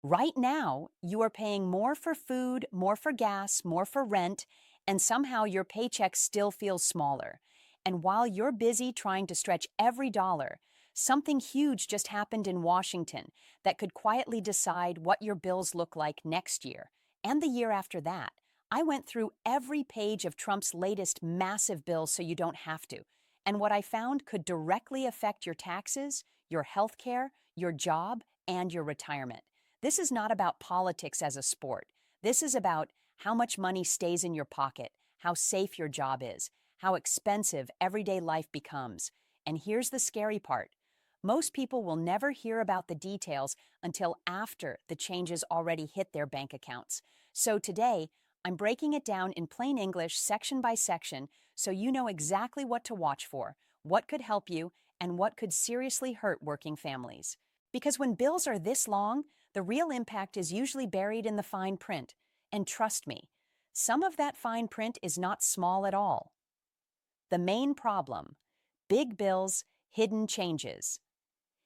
Right now, you are paying more for food, more for gas, more for rent, and somehow your paycheck still feels smaller. And while you're busy trying to stretch every dollar, something huge just happened in Washington that could quietly decide what your bills look like next year and the year after that. I went through every page of Trump's latest massive bill so you don't have to. And what I found could directly affect your taxes, your health care, your job, and your retirement. This is not about politics as a sport. This is about how much money stays in your pocket, how safe your job is, how expensive everyday life becomes. And here's the scary part. Most people will never hear about the details until after the changes already hit their bank accounts. So today, I'm breaking it down in plain English, section by section, so you know exactly what to watch for, what could help you, and what could seriously hurt working families. Because when bills are this long, the real impact is usually buried in the fine print. And trust me, some of that fine print is not small at all. The main problem: big bills, hidden changes.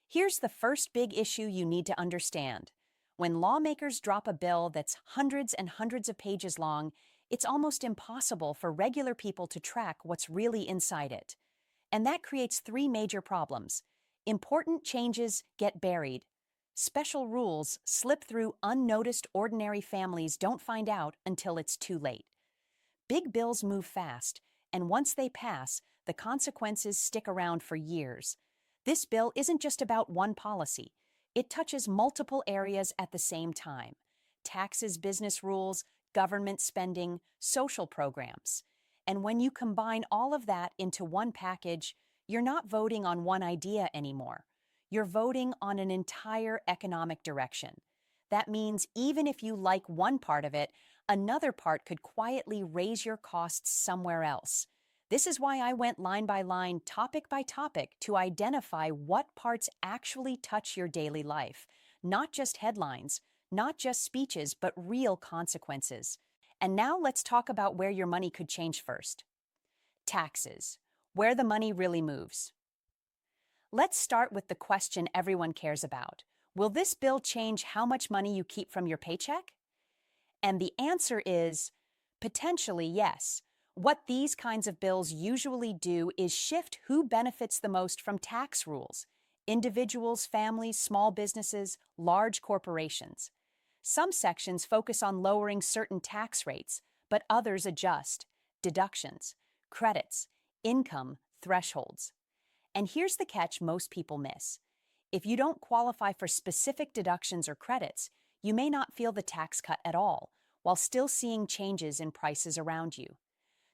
Here's the first big issue you need to understand. When lawmakers drop a bill that's hundreds and hundreds of pages long, it's almost impossible for regular people to track what's really inside it. And that creates three major problems. Important changes get buried. Special rules slip through unnoticed. Ordinary families don't find out until it's too late. Big bills move fast, and once they pass, the consequences stick around for years. This bill isn't just about one policy. It touches multiple areas at the same time: taxes, business rules, government spending, social programs. And when you combine all of that into one package, you're not voting on one idea anymore. You're voting on an entire economic direction. That means even if you like one part of it, another part could quietly raise your costs somewhere else. This is why I went line by line, topic by topic, to identify what parts actually touch your daily life. Not just headlines, not just speeches, but real consequences. And now let's talk about where your money could change first. Taxes, where the money really moves. Let's start with the question everyone cares about. Will this bill change how much money you keep from your paycheck? And the answer is potentially yes. What these kinds of bills usually do is shift who benefits the most from tax rules: individuals, families, small businesses, large corporations. Some sections focus on lowering certain tax rates, but others adjust deductions, credits, income thresholds. And here's the catch most people miss. If you don't qualify for specific deductions or credits, you may not feel the tax cut at all, while still seeing changes in prices around you.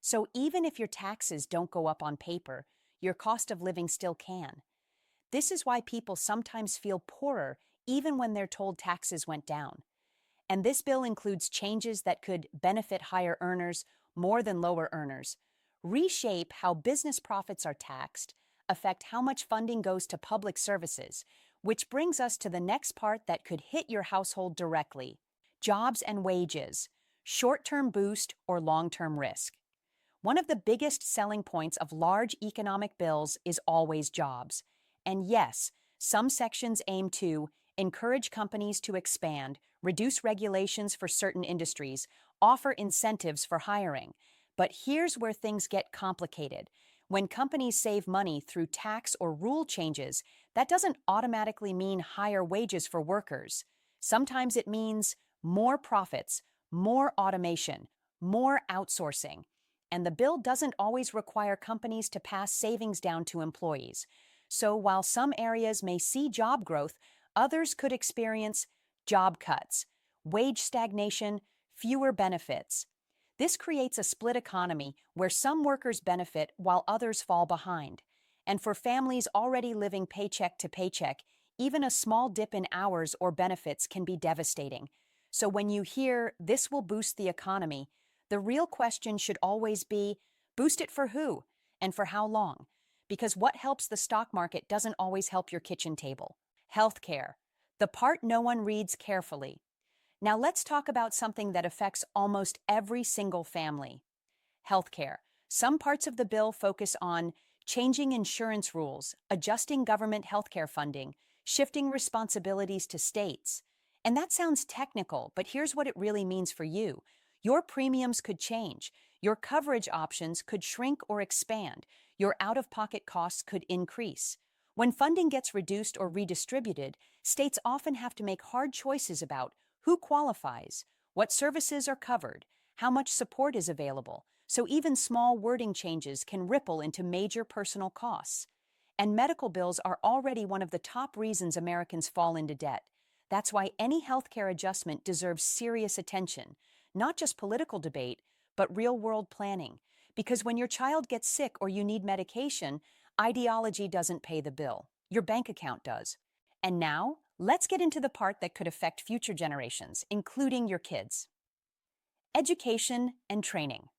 So even if your taxes don't go up on paper, your cost of living still can. This is why people sometimes feel poorer even when they're told taxes went down. And this bill includes changes that could benefit higher earners more than lower earners, reshape how business profits are taxed, affect how much funding goes to public services, which brings us to the next part that could hit your household directly: jobs and wages, short-term boost or long-term risk. One of the biggest selling points of large economic bills is always jobs. And yes, some sections aim to encourage companies to expand, reduce regulations for certain industries, offer incentives for hiring. But here's where things get complicated. When companies save money through tax or rule changes, that doesn't automatically mean higher wages for workers. Sometimes it means more profits, more automation, more outsourcing. And the bill doesn't always require companies to pass savings down to employees. So while some areas may see job growth, others could experience job cuts, wage stagnation, fewer benefits. This creates a split economy where some workers benefit while others fall behind. And for families already living paycheck to paycheck, even a small dip in hours or benefits can be devastating. So when you hear this will boost the economy, the real question should always be, boost it for who and for how long? Because what helps the stock market doesn't always help your kitchen table. Healthcare, the part no one reads carefully. Now let's talk about something that affects almost every single family: healthcare. Some parts of the bill focus on changing insurance rules, adjusting government healthcare funding, shifting responsibilities to states. And that sounds technical, but here's what it really means for you. Your premiums could change. Your coverage options could shrink or expand. Your out-of-pocket costs could increase. When funding gets reduced or redistributed, states often have to make hard choices about who qualifies, what services are covered, how much support is available, so even small wording changes can ripple into major personal costs. And medical bills are already one of the top reasons Americans fall into debt. That's why any healthcare adjustment deserves serious attention, not just political debate, but real-world planning. Because when your child gets sick or you need medication, ideology doesn't pay the bill. Your bank account does. And now, let's get into the part that could affect future generations, including your kids. Education and training.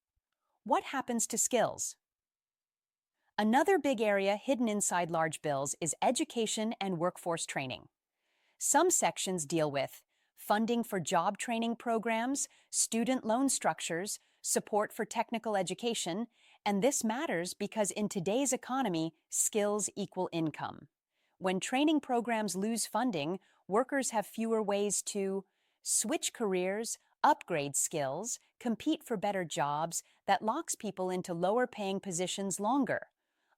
What happens to skills? Another big area hidden inside large bills is education and workforce training. Some sections deal with funding for job training programs, student loan structures, support for technical education, and this matters because in today's economy, skills equal income. When training programs lose funding, workers have fewer ways to switch careers, upgrade skills, compete for better jobs that locks people into lower-paying positions longer.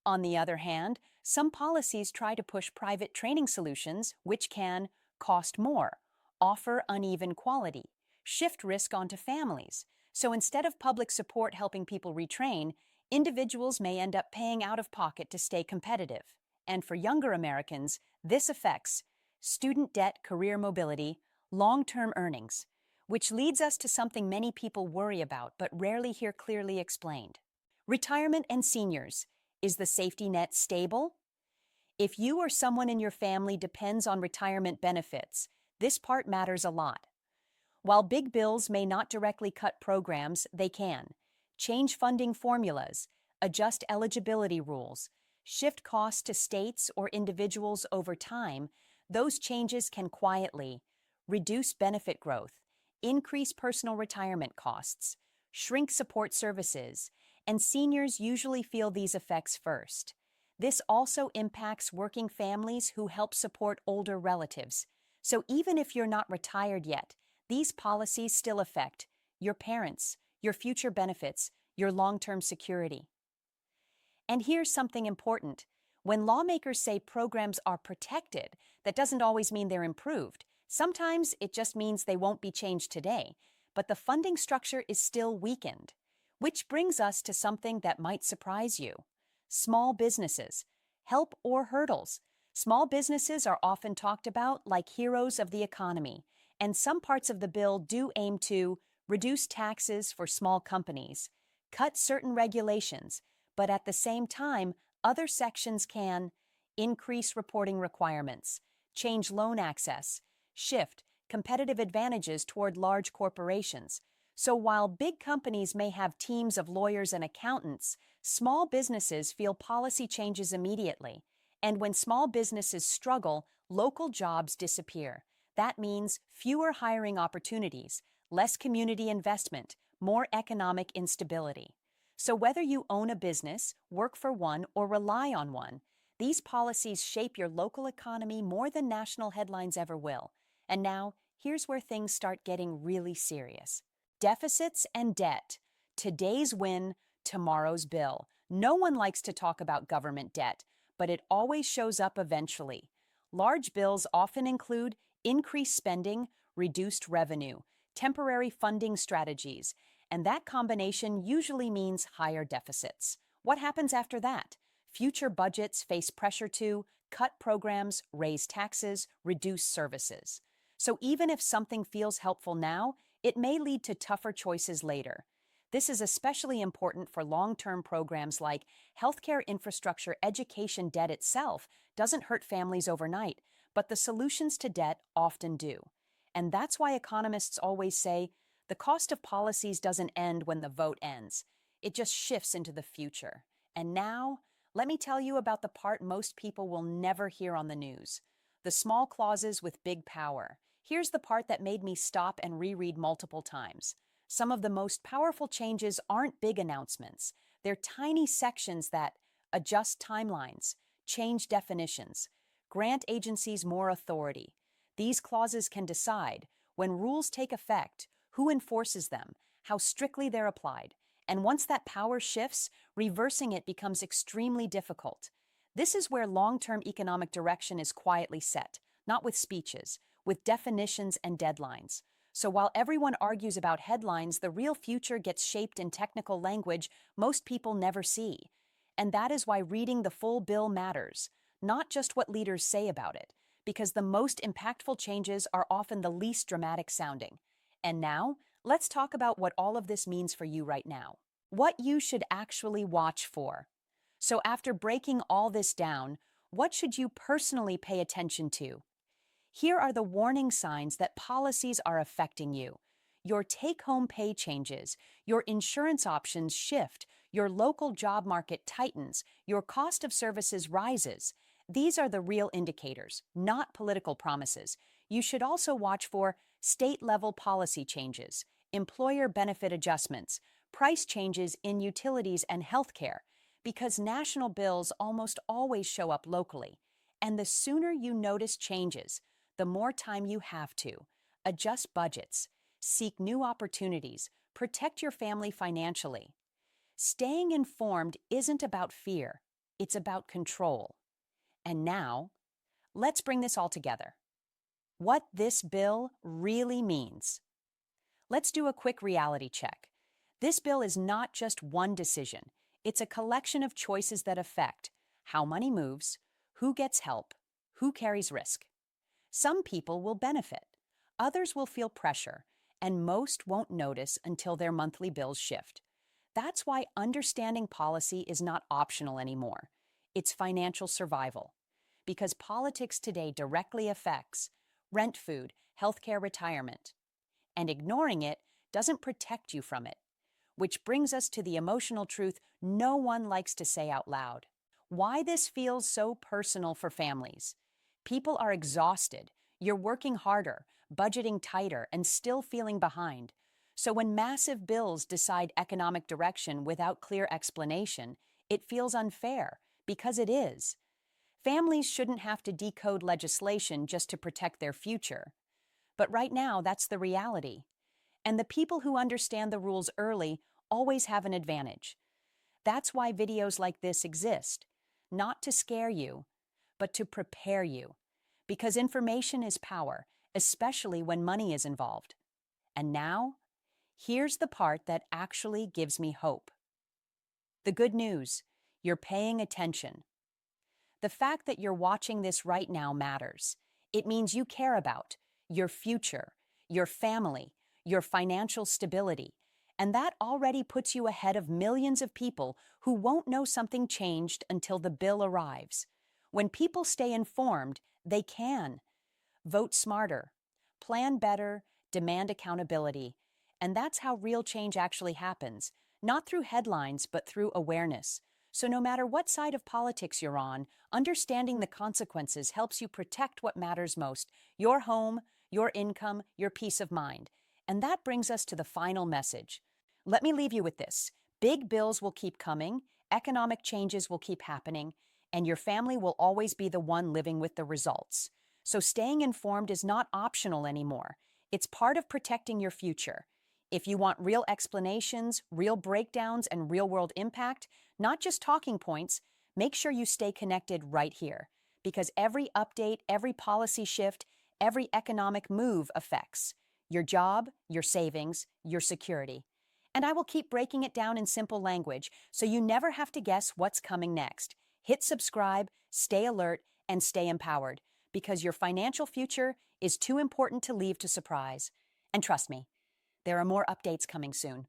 On the other hand, some policies try to push private training solutions, which can cost more, offer uneven quality, shift risk onto families. So instead of public support helping people retrain, individuals may end up paying out of pocket to stay competitive. And for younger Americans, this affects student debt, career mobility, long-term earnings, which leads us to something many people worry about but rarely hear clearly explained. Retirement and seniors. Is the safety net stable? If you or someone in your family depends on retirement benefits, this part matters a lot. While big bills may not directly cut programs, they can change funding formulas, adjust eligibility rules, shift costs to states or individuals over time. Those changes can quietly reduce benefit growth, increase personal retirement costs, shrink support services, and seniors usually feel these effects first. This also impacts working families who help support older relatives. So even if you're not retired yet, these policies still affect your parents, your future benefits, your long-term security. And here's something important. When lawmakers say programs are protected, that doesn't always mean they're improved. Sometimes it just means they won't be changed today, but the funding structure is still weakened. Which brings us to something that might surprise you. Small businesses. Help or hurdles. Small businesses are often talked about like heroes of the economy, and some parts of the bill do aim to reduce taxes for small companies, cut certain regulations, but at the same time, other sections can increase reporting requirements, change loan access, shift competitive advantages toward large corporations. So while big companies may have teams of lawyers and accountants, small businesses feel policy changes immediately. And when small businesses struggle, local jobs disappear. That means fewer hiring opportunities, less community investment, more economic instability. So whether you own a business, work for one, or rely on one, these policies shape your local economy more than national headlines ever will. And now, here's where things start getting really serious. Deficits and debt. Today's win, tomorrow's bill. No one likes to talk about government debt, but it always shows up eventually. Large bills often include increased spending, reduced revenue, temporary funding strategies, and that combination usually means higher deficits. What happens after that? Future budgets face pressure to cut programs, raise taxes, reduce services. So even if something feels helpful now, it may lead to tougher choices later. This is especially important for long-term programs like healthcare infrastructure. Education debt itself doesn't hurt families overnight, but the solutions to debt often do. And that's why economists always say the cost of policies doesn't end when the vote ends. It just shifts into the future. And now, let me tell you about the part most people will never hear on the news. The small clauses with big power. Here's the part that made me stop and reread multiple times. Some of the most powerful changes aren't big announcements. They're tiny sections that adjust timelines, change definitions, grant agencies more authority. These clauses can decide, when rules take effect, who enforces them, how strictly they're applied, and once that power shifts, reversing it becomes extremely difficult. This is where long-term economic direction is quietly set, not with speeches, with definitions and deadlines. So while everyone argues about headlines, the real future gets shaped in technical language most people never see. And that is why reading the full bill matters, not just what leaders say about it, because the most impactful changes are often the least dramatic sounding. And now, let's talk about what all of this means for you right now. What you should actually watch for. So after breaking all this down, what should you personally pay attention to? Here are the warning signs that policies are affecting you. Your take-home pay changes, your insurance options shift, your local job market tightens, your cost of services rises. These are the real indicators, not political promises. You should also watch for state-level policy changes, employer benefit adjustments, price changes in utilities and healthcare, because national bills almost always show up locally. And the sooner you notice changes, the more time you have to adjust budgets, seek new opportunities, protect your family financially. Staying informed isn't about fear, it's about control. And now, let's bring this all together. What this bill really means. Let's do a quick reality check. This bill is not just one decision, it's a collection of choices that affect how money moves, who gets help, who carries risk. Some people will benefit, others will feel pressure, and most won't notice until their monthly bills shift. That's why understanding policy is not optional anymore. It's financial survival. Because politics today directly affects rent, food, healthcare, retirement. And ignoring it doesn't protect you from it. Which brings us to the emotional truth no one likes to say out loud. Why this feels so personal for families. People are exhausted. You're working harder, budgeting tighter, and still feeling behind. So when massive bills decide economic direction without clear explanation, it feels unfair, because it is. Families shouldn't have to decode legislation just to protect their future. But right now, that's the reality. And the people who understand the rules early always have an advantage. That's why videos like this exist, not to scare you, but to prepare you. Because information is power, especially when money is involved. And now, here's the part that actually gives me hope. The good news, you're paying attention. The fact that you're watching this right now matters. It means you care about your future, your family, your financial stability, and that already puts you ahead of millions of people who won't know something changed until the bill arrives. When people stay informed, they can vote smarter, plan better, demand accountability, and that's how real change actually happens, not through headlines, but through awareness. So no matter what side of politics you're on, understanding the consequences helps you protect what matters most, your home, your income, your peace of mind. And that brings us to the final message. Let me leave you with this. Big bills will keep coming, economic changes will keep happening, and your family will always be the one living with the results. So staying informed is not optional anymore. It's part of protecting your future. If you want real explanations, real breakdowns, and real-world impact, not just talking points, make sure you stay connected right here. Because every update, every policy shift, every economic move affects your job, your savings, your security. And I will keep breaking it down in simple language so you never have to guess what's coming next. Hit subscribe, stay alert, and stay empowered. Because your financial future is too important to leave to surprise. And trust me, there are more updates coming soon.